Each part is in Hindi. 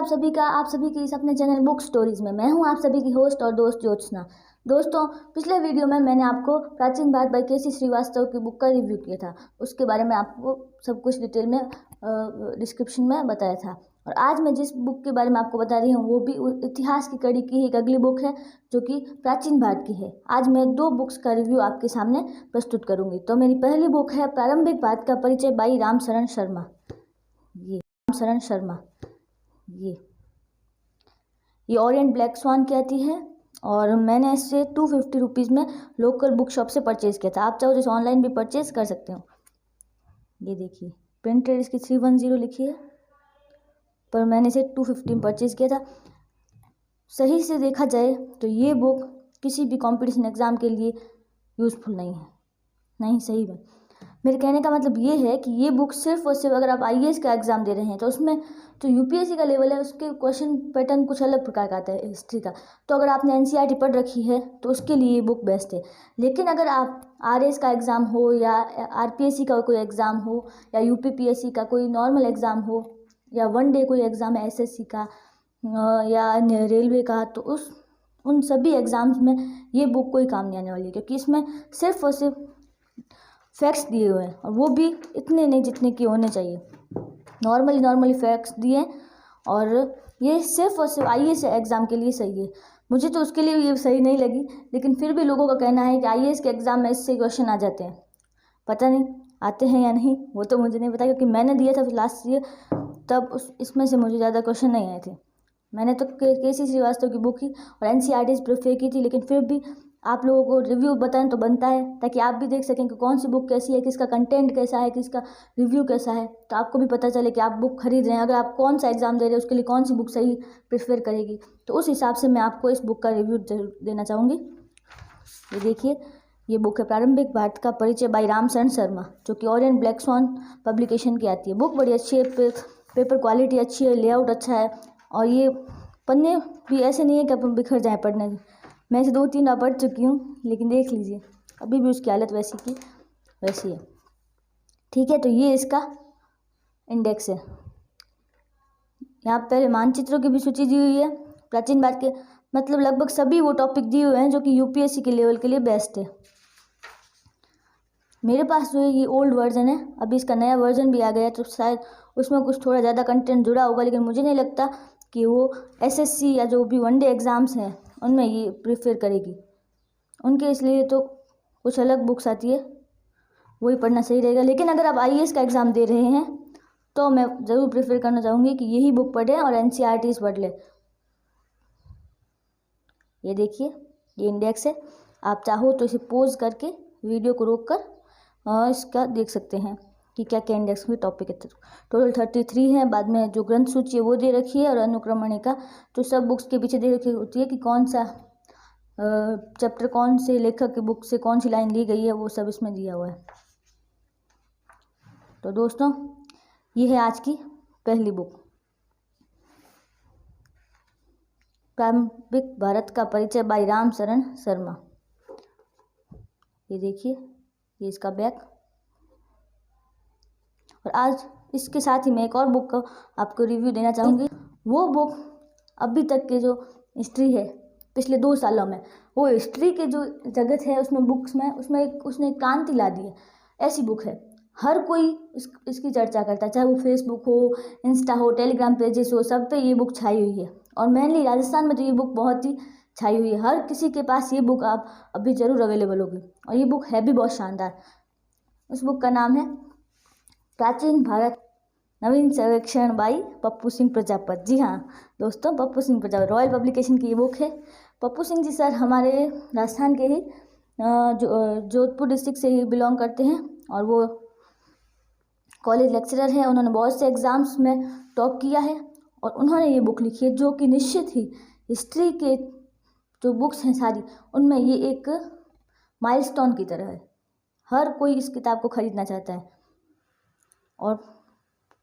आप सभी का आप सभी के इस अपने चैनल बुक स्टोरीज में। मैं हूं आप सभी की होस्ट और दोस्त ज्योत्सना। दोस्तों, पिछले वीडियो में मैंने आपको प्राचीन भारत बाई के सी श्रीवास्तव की बुक का रिव्यू किया था। उसके बारे में आपको सब कुछ डिटेल में डिस्क्रिप्शन में बताया था। और आज मैं जिस बुक के बारे में आपको बता रही हूँ वो भी इतिहास की कड़ी की एक अगली बुक है जो कि प्राचीन भारत की है। आज मैं 2 बुक्स का रिव्यू आपके सामने प्रस्तुत करूँगी। तो मेरी पहली बुक है प्रारंभिक भारत का परिचय बाई रामशरण शर्मा। ये ओरिएंट ब्लैक स्वान की आती है और मैंने इसे 250 रुपीज़ में लोकल बुक शॉप से परचेज़ किया था। आप चाहो तो इसे ऑनलाइन भी परचेज़ कर सकते हो। ये देखिए, प्रिंटेड इसकी 310 लिखी है, पर मैंने इसे 250 में परचेज़ किया था। सही से देखा जाए तो ये बुक किसी भी कंपटीशन एग्ज़ाम के लिए यूज़फुल नहीं है। नहीं, सही में मेरे कहने का मतलब ये है कि ये बुक सिर्फ और सिर्फ अगर आप आईएएस का एग्ज़ाम दे रहे हैं तो उसमें जो यूपीएससी का लेवल है उसके क्वेश्चन पैटर्न कुछ अलग प्रकार का आता है हिस्ट्री का। तो अगर आपने एनसीईआरटी पढ़ रखी है तो उसके लिए ये बुक बेस्ट है। लेकिन अगर आप आरएएस का एग्ज़ाम हो या आरपीएससी का कोई एग्ज़ाम हो या यूपीपीएससी का कोई नॉर्मल एग्ज़ाम हो या वन डे कोई एग्ज़ाम है एसएससी का या रेलवे का, तो उन सभी एग्ज़ाम्स में ये बुक कोई काम नहीं आने वाली है, क्योंकि इसमें सिर्फ और सिर्फ फैक्ट्स दिए हुए हैं और वो भी इतने नहीं जितने कि होने चाहिए। नॉर्मली फैक्ट्स दिए और ये सिर्फ और सिर्फ आईएएस एग्ज़ाम के लिए सही है। मुझे तो उसके लिए ये सही नहीं लगी, लेकिन फिर भी लोगों का कहना है कि आईएएस के एग्ज़ाम में इससे क्वेश्चन आ जाते हैं। पता नहीं आते हैं या नहीं, वो तो मुझे नहीं पता, क्योंकि मैंने दिया था लास्ट ईयर, तब इसमें से मुझे ज़्यादा क्वेश्चन नहीं आए थे। मैंने तो के सी श्रीवास्तव की बुक ही और एनसीईआरटी प्रेफर की थी, लेकिन फिर भी आप लोगों को रिव्यू बताएं तो बनता है, ताकि आप भी देख सकें कि कौन सी बुक कैसी है, किसका कंटेंट कैसा है, किसका रिव्यू कैसा है, तो आपको भी पता चले कि आप बुक खरीद रहे हैं। अगर आप कौन सा एग्ज़ाम दे रहे हैं उसके लिए कौन सी बुक सही प्रेफर करेगी, तो उस हिसाब से मैं आपको इस बुक का रिव्यू जरूर देना चाहूँगी। ये देखिए, ये बुक है प्रारंभिक भारत का परिचय बाई रामशरण शर्मा, जो कि ओरिएंट ब्लैक स्वान पब्लिकेशन की आती है। बुक बड़ी अच्छी है, पेपर क्वालिटी अच्छी है, लेआउट अच्छा है और ये पन्ने भी ऐसे नहीं है कि अपन बिखर जाए पढ़ने से। मैं इसे 2-3 बार पढ़ चुकी हूँ, लेकिन देख लीजिए अभी भी उसकी हालत वैसी की वैसी है। ठीक है, तो ये इसका इंडेक्स है। यहाँ पहले मानचित्रों की भी सूची दी हुई है। प्राचीन भारत के मतलब लगभग सभी वो टॉपिक दिए हुए हैं जो कि यूपीएससी के लेवल के लिए बेस्ट है। मेरे पास जो है ये ओल्ड वर्जन है, अभी इसका नया वर्जन भी आ गया है, तो शायद उसमें कुछ थोड़ा ज़्यादा कंटेंट जुड़ा होगा, लेकिन मुझे नहीं लगता कि वो एसएससी या जो भी वनडे एग्ज़ाम्स हैं उनमें ये प्रेफर करेगी। उनके इसलिए तो कुछ अलग बुक्स आती है, वही पढ़ना सही रहेगा। लेकिन अगर आप आईएएस का एग्ज़ाम दे रहे हैं तो मैं ज़रूर प्रेफर करना चाहूँगी कि यही बुक पढ़ें और एनसीईआरटीज़ पढ़ लें। ये देखिए, ये इंडेक्स है। आप चाहो तो इसे पॉज करके वीडियो को रोक कर इसका देख सकते हैं कि क्या क्या इंडेक्स में टॉपिक है। टोटल 33 है। बाद में जो ग्रंथ सूची है वो दे रखी है और अनुक्रमणिका जो सब बुक्स के पीछे दे रखी होती है कि कौन सा चैप्टर कौन से लेखक की बुक से कौन सी लाइन ली गई है, वो सब इसमें दिया हुआ है। तो दोस्तों, ये है आज की पहली बुक, प्रारंभिक भारत का परिचय बाई रामशरण शर्मा। ये देखिए, ये इसका बैक। और आज इसके साथ ही मैं एक और बुक का आपको रिव्यू देना चाहूँगी। वो बुक अभी तक के जो हिस्ट्री है पिछले 2 सालों में, वो हिस्ट्री के जो जगत है उसमें बुक्स में उसने क्रांति ला दी है। ऐसी बुक है, हर कोई इसकी चर्चा करता है, चाहे वो फेसबुक हो, इंस्टा हो, टेलीग्राम पेजेस हो, सब पे ये बुक छाई हुई है। और मेनली राजस्थान में तो ये बुक बहुत ही छाई हुई है। हर किसी के पास ये बुक आप अभी ज़रूर अवेलेबल होगी और ये बुक है भी बहुत शानदार। उस बुक का नाम है प्राचीन भारत नवीन सर्वेक्षण बाई पप्पू सिंह प्रजापत। जी हाँ दोस्तों, पप्पू सिंह प्रजापत, रॉयल पब्लिकेशन की ये बुक है। पप्पू सिंह जी सर हमारे राजस्थान के ही जोधपुर डिस्ट्रिक्ट से ही बिलोंग करते हैं और वो कॉलेज लेक्चरर हैं। उन्होंने बहुत से एग्ज़ाम्स में टॉप किया है और उन्होंने ये बुक लिखी है जो कि निश्चित ही हिस्ट्री के जो बुक्स हैं सारी, उनमें ये एक माइलस्टोन की तरह है। हर कोई इस किताब को ख़रीदना चाहता है और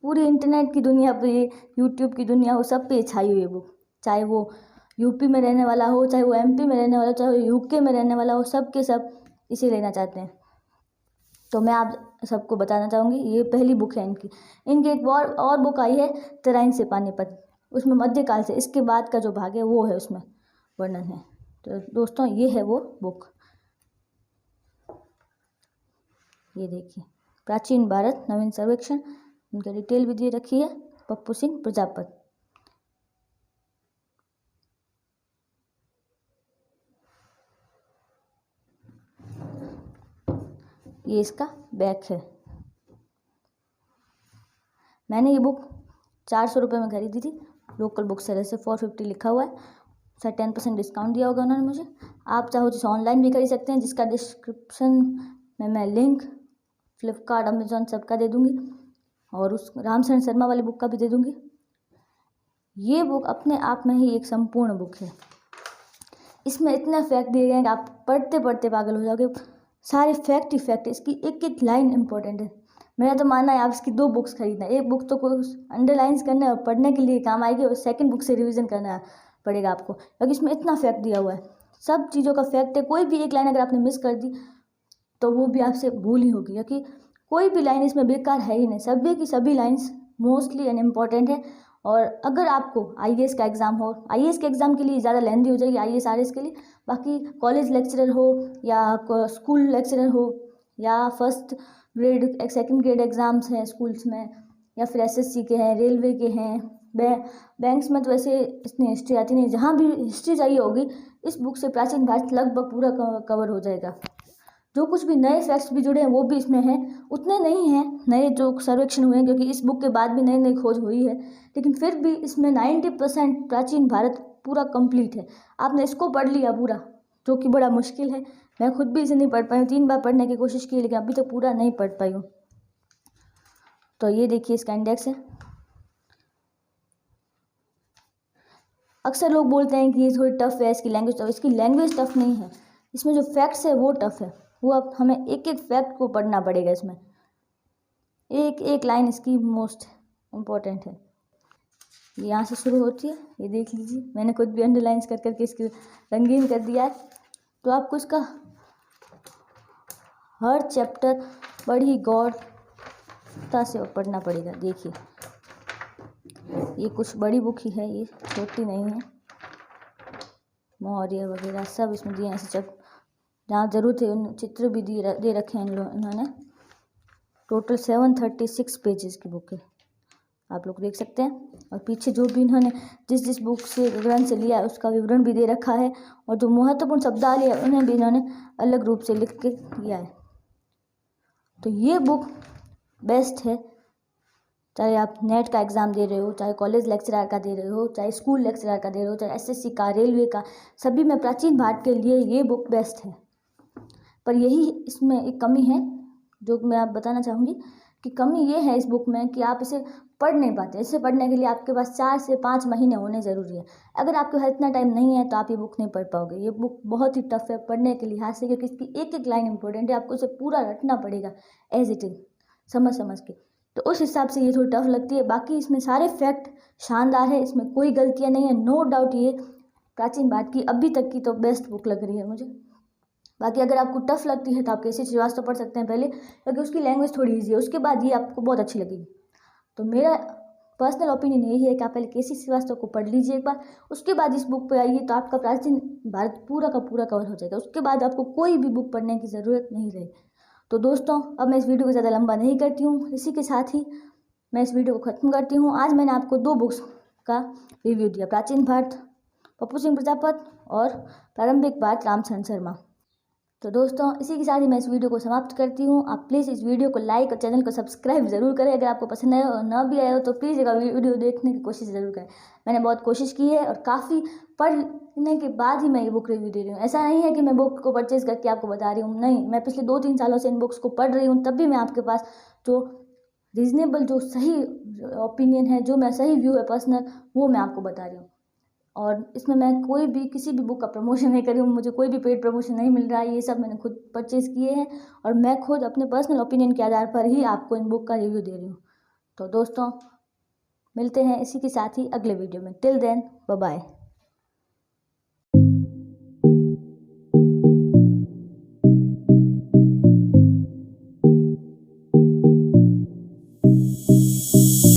पूरी इंटरनेट की दुनिया पे, यूट्यूब की दुनिया हो, सब पे छाई हुई है बुक। चाहे वो यूपी में रहने वाला हो, चाहे वो एमपी में रहने वाला हो, चाहे वो यूके में रहने वाला हो, सब के सब इसे लेना चाहते हैं। तो मैं आप सबको बताना चाहूँगी, ये पहली बुक है इनकी एक और बुक आई है तराइन से पानीपत। उसमें मध्यकाल से इसके बाद का जो भाग है वो है, उसमें वर्णन है। तो दोस्तों ये है वो बुक, ये देखिए, प्राचीन भारत नवीन सर्वेक्षण, उनका डिटेल भी दे रखी है, पप्पू सिंह प्रजापत। ये इसका बैक है। मैंने ये बुक 400 रुपये में खरीदी थी, लोकल बुक सेलर से, 450 लिखा हुआ है, सर 10% डिस्काउंट दिया होगा उन्होंने मुझे। आप चाहो तो ऑनलाइन भी खरीद सकते हैं, जिसका डिस्क्रिप्शन में मैं लिंक फ्लिपकार्ट, अमेजोन सबका दे दूँगी, और उस रामशरण शर्मा वाली बुक का भी दे दूँगी। ये बुक अपने आप में ही एक संपूर्ण बुक है। इसमें इतना फैक्ट दिए गए हैं कि आप पढ़ते पढ़ते पागल हो जाओगे। सारे फैक्ट ही फैक्ट, इसकी एक एक लाइन इंपॉर्टेंट है। मेरा तो मानना है आप इसकी 2 बुक्स खरीदना, एक बुक तो कोई अंडरलाइंस करना है और पढ़ने के लिए काम आएगी, और सेकंड बुक से रिवीजन करना पड़ेगा आपको, क्योंकि इसमें इतना फैक्ट दिया हुआ है, सब चीज़ों का फैक्ट है। कोई भी एक लाइन अगर आपने मिस कर दी तो वो भी आपसे भूल ही होगी, क्योंकि कोई भी लाइन इसमें बेकार है ही नहीं, सभी की सभी लाइन्स मोस्टली एंड इम्पॉर्टेंट है। और अगर आपको आईएएस का एग्ज़ाम हो, आईएएस के एग्ज़ाम के लिए ज़्यादा लेंथी हो जाएगी आईएएस आरएस के लिए, बाकी कॉलेज लेक्चरर हो या स्कूल लेक्चरर हो या first grade second grade exams हैं स्कूल्स में, या फिर एसएससी के हैं, रेलवे के हैं, बैंक्स में तो वैसे इतनी हिस्ट्री आती नहीं, जहाँ भी हिस्ट्री चाहिए होगी इस बुक से प्राचीन भारत लगभग पूरा कवर हो जाएगा। जो कुछ भी नए फैक्ट्स भी जुड़े हैं वो भी इसमें हैं, उतने नहीं हैं नए जो सर्वेक्षण हुए हैं, क्योंकि इस बुक के बाद भी नई नई खोज हुई है, लेकिन फिर भी इसमें 90% प्राचीन भारत पूरा कंप्लीट है। आपने इसको पढ़ लिया पूरा, जो कि बड़ा मुश्किल है। मैं खुद भी इसे नहीं पढ़ पाई हूँ, 3 बार पढ़ने की कोशिश की, लेकिन अभी तक पूरा नहीं पढ़ पाई हूँ। तो ये देखिए इसका इंडेक्स है। अक्सर लोग बोलते हैं कि ये थोड़ी टफ है, इसकी लैंग्वेज टफ। इसकी लैंग्वेज टफ नहीं है, इसमें जो फैक्ट्स है वो टफ है। वो अब हमें एक एक फैक्ट को पढ़ना पड़ेगा, इसमें एक एक लाइन इसकी मोस्ट इम्पोर्टेंट है। ये यहाँ से शुरू होती है, ये देख लीजिए, मैंने खुद भी अंडरलाइंस कर करके इसकी रंगीन कर दिया है। तो आपको इसका हर चैप्टर बड़ी गौरता से पढ़ना पड़ेगा। देखिए ये कुछ बड़ी बुक ही है, ये छोटी नहीं है। मौर्य वगैरह सब इसमें दिए हैं, ऐसे जहाँ जरूरत है उन चित्र भी दे रखे हैं इन्होंने। टोटल 736 पेजेस की बुक है, आप लोग देख सकते हैं। और पीछे जो भी इन्होंने जिस बुक से ग्रंथ से लिया है उसका विवरण भी दे रखा है, और जो महत्वपूर्ण शब्दावली है उन्हें भी इन्होंने अलग रूप से लिख के दिया है। तो ये बुक बेस्ट है, चाहे आप नेट का एग्ज़ाम दे रहे हो, चाहे कॉलेज लेक्चरर का दे रहे हो, चाहे स्कूल लेक्चरर का दे रहे हो, चाहे एसएससी का, रेलवे का, सभी में प्राचीन भारत के लिए ये बुक बेस्ट है। पर यही इसमें एक कमी है जो मैं आप बताना चाहूँगी कि कमी ये है इस बुक में कि आप इसे पढ़ नहीं पाते। इसे पढ़ने के लिए आपके पास 4 से 5 महीने होने ज़रूरी है। अगर आपके पास इतना टाइम नहीं है तो आप ये बुक नहीं पढ़ पाओगे। ये बुक बहुत ही टफ है पढ़ने के लिहाज से, क्योंकि इसकी एक एक लाइन इंपॉर्टेंट है, आपको इसे पूरा रटना पड़ेगा एज इट इज़, समझ के। तो उस हिसाब से ये थोड़ी टफ लगती है। बाकी इसमें सारे फैक्ट शानदार है, इसमें कोई गलतियाँ नहीं है, नो डाउट ये प्राचीन भारत की अभी तक की तो बेस्ट बुक लग रही है मुझे। बाकी अगर आपको टफ लगती है तो आप केसी श्रीवास्तव पढ़ सकते हैं पहले, क्योंकि उसकी लैंग्वेज थोड़ी ईजी है, उसके बाद ये आपको बहुत अच्छी लगेगी। तो मेरा पर्सनल ओपिनियन यही है कि आप पहले केसी श्रीवास्तव को पढ़ लीजिए एक बार, उसके बाद इस बुक पे आइए, तो आपका प्राचीन भारत पूरा का पूरा कवर हो जाएगा। उसके बाद आपको कोई भी बुक पढ़ने की ज़रूरत नहीं रही। तो दोस्तों अब मैं इस वीडियो को ज़्यादा लंबा नहीं करती हूँ, इसी के साथ ही मैं इस वीडियो को ख़त्म करती हूँ। आज मैंने आपको 2 बुक्स का रिव्यू दिया, प्राचीन भारत पप्पू सिंह प्रजापत और प्रारंभिक भारत रामशरण शर्मा। तो दोस्तों इसी के साथ ही मैं इस वीडियो को समाप्त करती हूँ। आप प्लीज़ इस वीडियो को लाइक और चैनल को सब्सक्राइब ज़रूर करें। अगर आपको पसंद आया और ना भी आया हो तो प्लीज़ एक वीडियो देखने की कोशिश ज़रूर करें। मैंने बहुत कोशिश की है और काफ़ी पढ़ने के बाद ही मैं ये बुक रिव्यू दे रही हूँ। ऐसा नहीं है कि मैं बुक को परचेज़ करके आपको बता रही हूँ, नहीं, मैं पिछले 2-3 सालों से इन बुक्स को पढ़ रही हूँ, तब भी मैं आपके पास जो रीज़नेबल, जो सही ओपिनियन है, जो मैं सही व्यू है पर्सनल, वो मैं आपको बता रही हूँ। और इसमें मैं कोई भी किसी भी बुक का प्रमोशन नहीं कर रही हूँ, मुझे कोई भी पेड प्रमोशन नहीं मिल रहा है, ये सब मैंने खुद परचेज़ किए हैं और मैं खुद अपने पर्सनल ओपिनियन के आधार पर ही आपको इन बुक का रिव्यू दे रही हूँ। तो दोस्तों मिलते हैं इसी के साथ ही अगले वीडियो में। Till then bye bye.